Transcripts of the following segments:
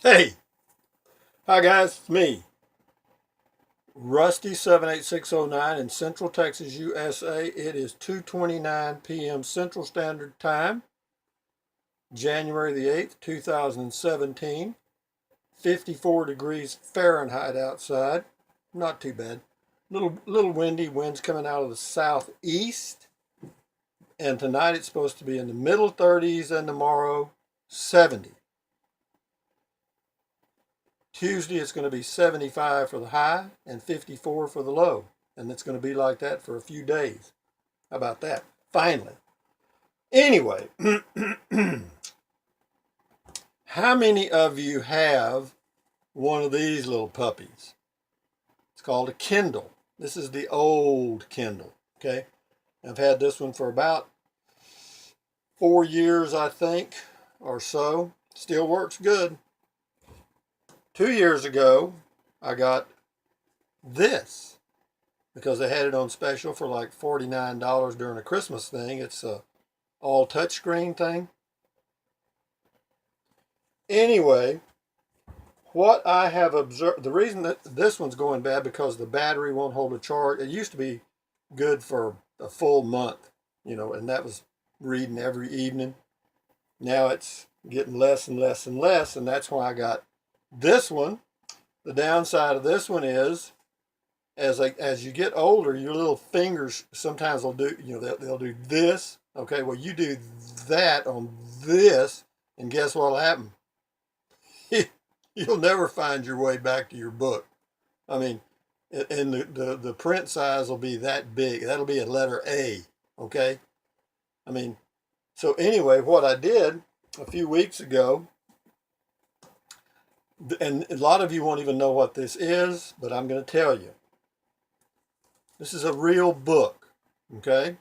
Hey, hi guys, it's me, Rusty 78609 in Central Texas, USA. It is 2:29 p.m. Central Standard Time, January the 8th, 2017. 54 degrees Fahrenheit outside. Not too bad. Little windy, winds coming out of the southeast. And tonight it's supposed to be in the middle 30s and tomorrow 70. Tuesday, it's going to be 75 for the high and 54 for the low. And it's going to be like that for a few days. How about that? Finally. Anyway, how many of you have one of these little puppies? It's called a Kindle. This is the old Kindle, okay? I've had this one for about 4 years, I think, or so. Still works good. 2 years ago, I got this because they had it on special for like $49 during a Christmas thing. It's a all touchscreen thing. Anyway, what I have observed, the reason that this one's going bad because the battery won't hold a charge. It used to be good for a full month, and that was reading every evening. Now it's getting less and less and less, and that's why I got this one. The downside of this one is, as you get older, your little fingers sometimes will do, they'll do this. Okay, well, you do that on this, and guess what'll happen? You'll never find your way back to your book. I mean, and the print size will be that big. That'll be a letter A. Okay, I mean, so anyway, what I did a few weeks ago, and a lot of you won't even know what this is, but I'm going to tell you. This is a real book, okay?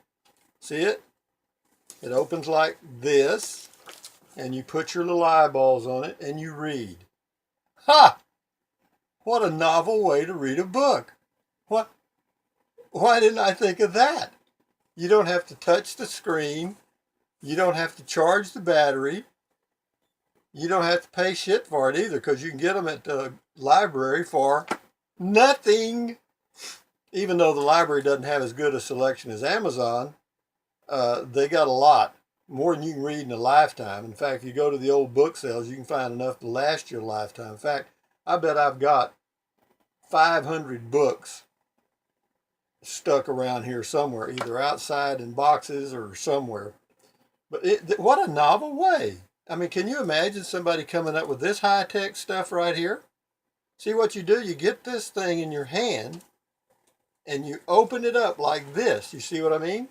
See it? It opens like this, and you put your little eyeballs on it, and you read. Ha! What a novel way to read a book. What? Why didn't I think of that? You don't have to touch the screen. You don't have to charge the battery. You don't have to pay shit for it either because you can get them at the library for nothing. Even though the library doesn't have as good a selection as Amazon, they got a lot. More than you can read in a lifetime. In fact, if you go to the old book sales, you can find enough to last you a lifetime. In fact, I bet I've got 500 books stuck around here somewhere, either outside in boxes or somewhere. But what a novel way. I mean, can you imagine somebody coming up with this high-tech stuff right here? See what you do? You get this thing in your hand, and you open it up like this. You see what I mean?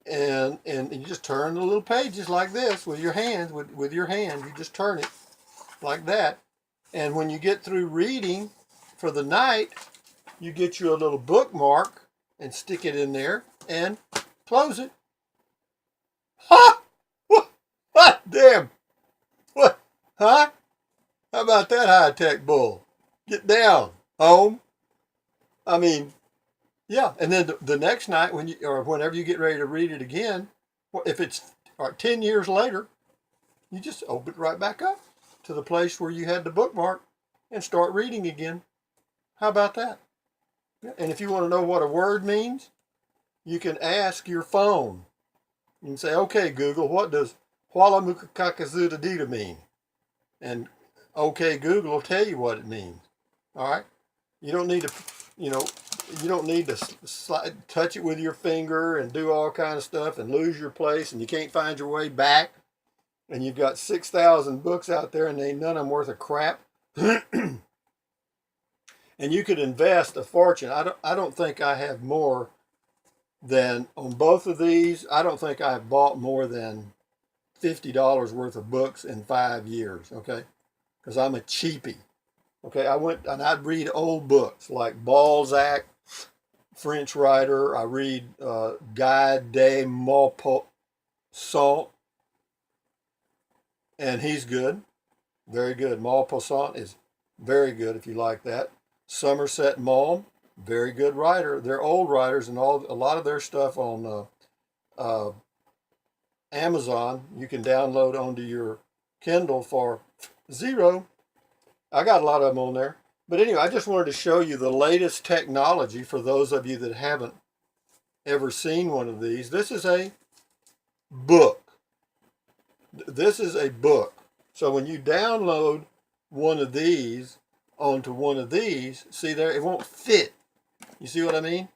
And you just turn the little pages like this with your hands. With your hand, you just turn it like that. And when you get through reading for the night, you get you a little bookmark and stick it in there and close it. Ha! What? Damn! What? Huh? How about that high-tech bull? Get down, home. I mean, yeah. And then the next night, or whenever you get ready to read it again, if it's 10 years later, you just open it right back up to the place where you had the bookmark and start reading again. How about that? And if you want to know what a word means, you can ask your phone. You can say, okay, Google, what does Hualamukakazudadita mean? And okay, Google will tell you what it means. All right? You don't need to, you don't need to touch it with your finger and do all kind of stuff and lose your place and you can't find your way back. And you've got 6,000 books out there and ain't none of them worth a crap. And you could invest a fortune. I don't think I have more than, on both of these, I don't think I've bought more than $50 worth of books in 5 years, okay? Because I'm a cheapie. Okay, I went and I'd read old books like Balzac, French writer. I read Guy de Maupassant, and he's good, very good. Maupassant is very good if you like that. Somerset Maugham, very good writer. They're old writers, and a lot of their stuff on Amazon you can download onto your Kindle for Zero. I got a lot of them on there. But anyway, I just wanted to show you the latest technology for those of you that haven't ever seen one of these. This is a book. This is a book. So when you download one of these onto one of these, see there, it won't fit. You see what I mean?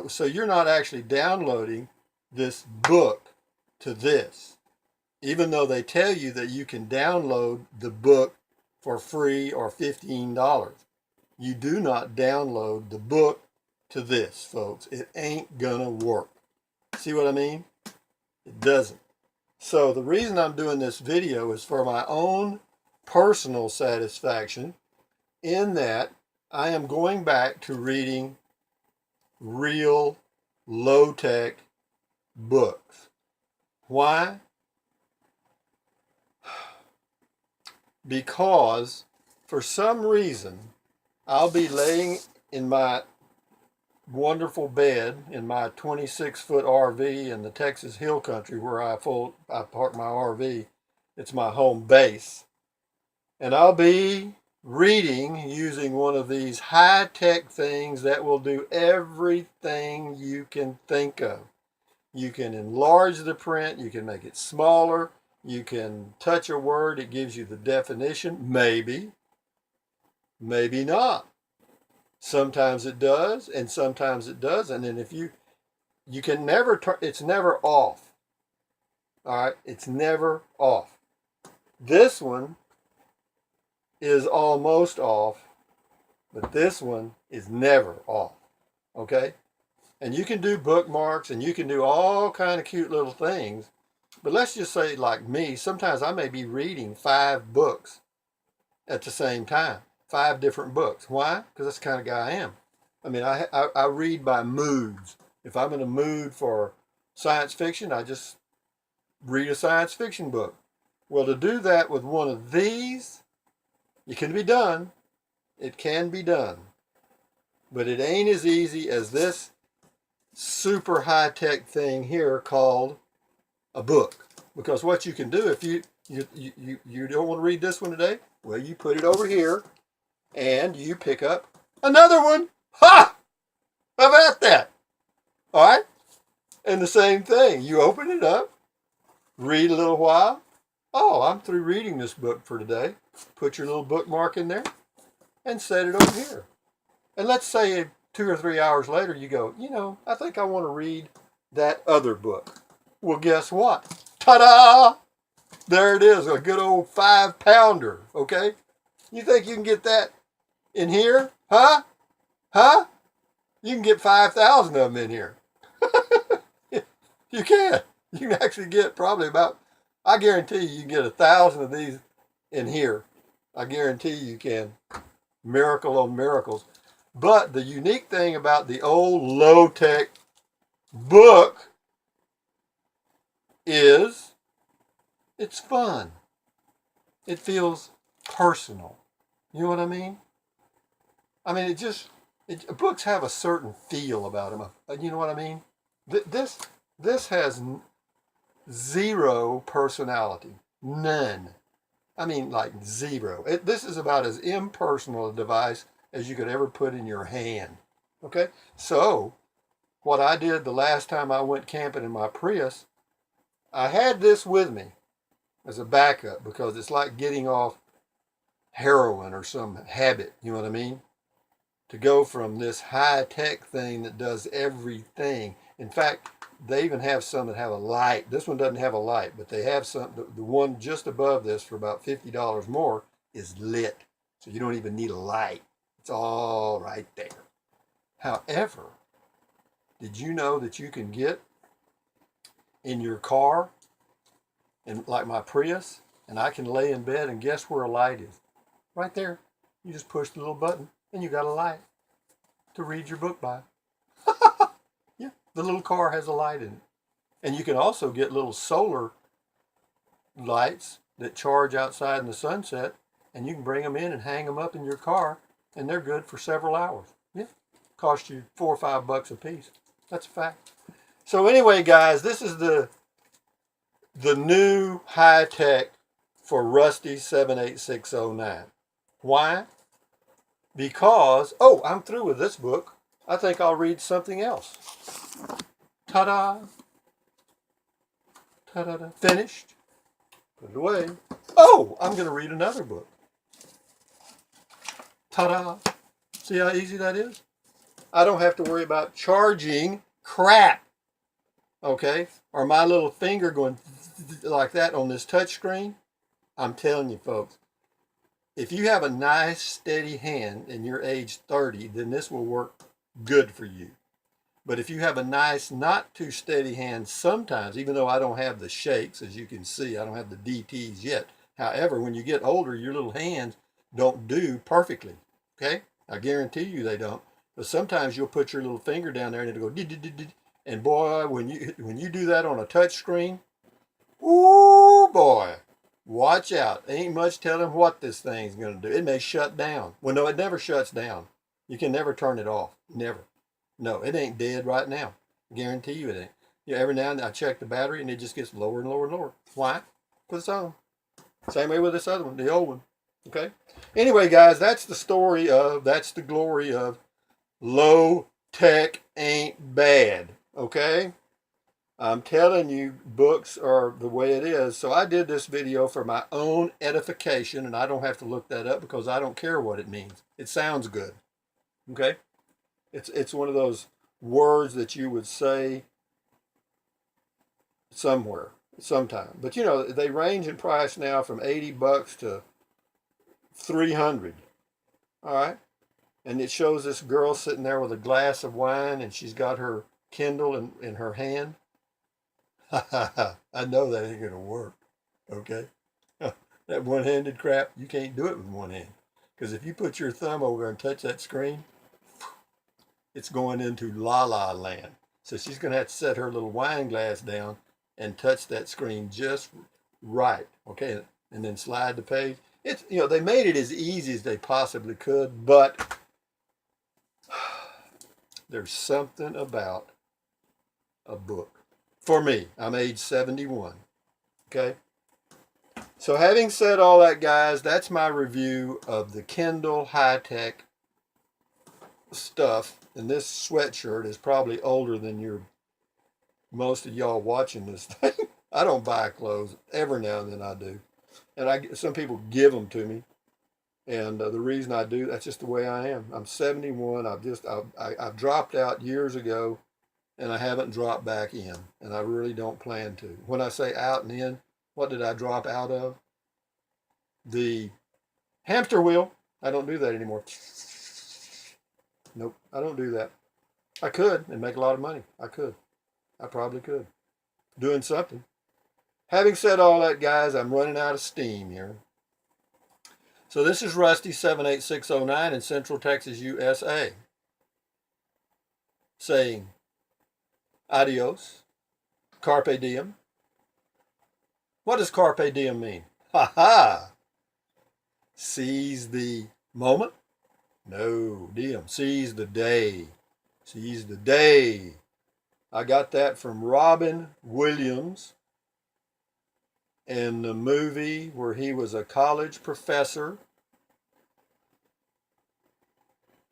So you're not actually downloading this book to this, even though they tell you that you can download the book for free or $15. You do not download the book to this, folks. It ain't gonna work. See what I mean? It doesn't. So the reason I'm doing this video is for my own personal satisfaction, in that I am going back to reading real low-tech books. Why? Because for some reason I'll be laying in my wonderful bed in my 26-foot RV in the Texas Hill Country where I park my RV. It's my home base. And I'll be reading using one of these high-tech things that will do everything you can think of. You can enlarge the print, you can make it smaller, you can touch a word, it gives you the definition, maybe, maybe not. Sometimes it does, and sometimes it doesn't. And if you can never turn, it's never off. All right, it's never off. This one is almost off, but this one is never off. Okay, and you can do bookmarks, and you can do all kind of cute little things. But let's just say, like me, sometimes I may be reading 5 books at the same time. 5 different books. Why? Because that's the kind of guy I am. I mean, I read by moods. If I'm in a mood for science fiction, I just read a science fiction book. Well, to do that with one of these, it can be done. It can be done. But it ain't as easy as this super high-tech thing here called a book. Because what you can do, if you don't want to read this one today, well, you put it over here, and you pick up another one. Ha! How about that? All right? And the same thing. You open it up, read a little while. Oh, I'm through reading this book for today. Put your little bookmark in there and set it over here. And let's say 2 or 3 hours later you go, I think I want to read that other book. Well, guess what? Ta-da! There it is, a good old 5-pounder, okay? You think you can get that in here? Huh? Huh? You can get 5,000 of them in here. You can. You can actually get probably about, I guarantee you can get 1,000 of these in here. I guarantee you can. Miracle on miracles. But the unique thing about the old low-tech book is it's fun. It feels personal. You know what I mean? I mean, books have a certain feel about them. You know what I mean? This has zero personality. None. I mean, like zero. This is about as impersonal a device as you could ever put in your hand. Okay? So, what I did the last time I went camping in my Prius, I had this with me as a backup because it's like getting off heroin or some habit. You know what I mean? To go from this high-tech thing that does everything. In fact, they even have some that have a light. This one doesn't have a light, but they have some. The one just above this for about $50 more is lit. So you don't even need a light. It's all right there. However, did you know that you can get in your car, and like my Prius, and I can lay in bed and guess where a light is? Right there. You just push the little button and you got a light to read your book by. Yeah, the little car has a light in it. And you can also get little solar lights that charge outside in the sunset, and you can bring them in and hang them up in your car, and they're good for several hours. Yeah, cost you $4 or $5 a piece. That's a fact. So anyway, guys, this is the new high-tech for Rusty 78609. Why? Because, oh, I'm through with this book. I think I'll read something else. Ta-da! Ta-da-da. Finished. Put it away. Oh, I'm going to read another book. Ta-da! See how easy that is? I don't have to worry about charging crap. Okay? Or my little finger going like that on this touch screen. I'm telling you, folks, if you have a nice, steady hand and you're age 30, then this will work good for you. But if you have a nice, not too steady hand sometimes, even though I don't have the shakes, as you can see, I don't have the DTs yet. However, when you get older, your little hands don't do perfectly. Okay? I guarantee you they don't. But sometimes you'll put your little finger down there and it'll go, and boy, when you do that on a touch screen, ooh, boy, watch out. Ain't much telling what this thing's going to do. It may shut down. Well, no, it never shuts down. You can never turn it off. Never. No, it ain't dead right now. Guarantee you it ain't. You know, every now and then I check the battery and it just gets lower and lower and lower. Why? Because it's on. Same way with this other one, the old one. Okay? Anyway, guys, that's the glory of low tech ain't bad. Okay? I'm telling you, books are the way it is. So I did this video for my own edification, and I don't have to look that up because I don't care what it means. It sounds good. Okay? It's one of those words that you would say somewhere, sometime. But you know, they range in price now from $80 to $300. All right? And it shows this girl sitting there with a glass of wine, and she's got her Kindle in her hand. I know that ain't going to work, okay? That one-handed crap, you can't do it with one hand. Because if you put your thumb over and touch that screen, it's going into la-la land. So she's going to have to set her little wine glass down and touch that screen just right, okay? And then slide the page. It's, you know, they made it as easy as they possibly could, but there's something about a book. For me, I'm age 71, okay? So having said all that, guys, that's my review of the Kindle high-tech stuff. And this sweatshirt is probably older than most of y'all watching this thing. I don't buy clothes. Every now and then I do. And some people give them to me. And the reason I do, that's just the way I am. I'm 71. I've dropped out years ago, and I haven't dropped back in. And I really don't plan to. When I say out and in, what did I drop out of? The hamster wheel. I don't do that anymore. Nope, I don't do that. I could and make a lot of money. I could. I probably could. Doing something. Having said all that, guys, I'm running out of steam here. So this is Rusty 78609 in Central Texas, USA, saying adios, carpe diem. What does carpe diem mean? Ha ha! Seize the moment? No, diem. Seize the day. Seize the day. I got that from Robin Williams in the movie where he was a college professor.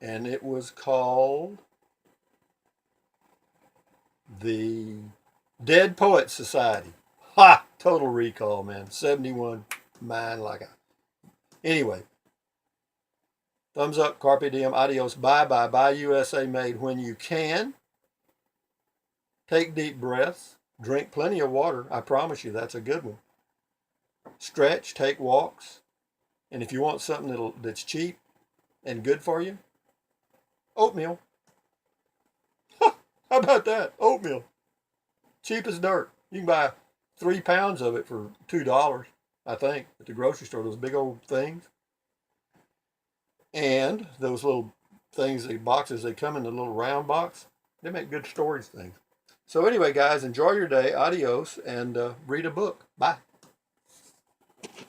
And it was called the Dead Poets Society. Ha! Total recall, man. 71, mind like a... Anyway. Thumbs up, carpe diem, adios, bye-bye, buy USA made when you can. Take deep breaths. Drink plenty of water. I promise you that's a good one. Stretch, take walks. And if you want something that's cheap and good for you, oatmeal. How about that? Oatmeal. Cheap as dirt. You can buy 3 pounds of it for $2, I think, at the grocery store. Those big old things. And those little things, the boxes, they come in the little round box. They make good storage things. So anyway, guys, enjoy your day. Adios, and read a book. Bye.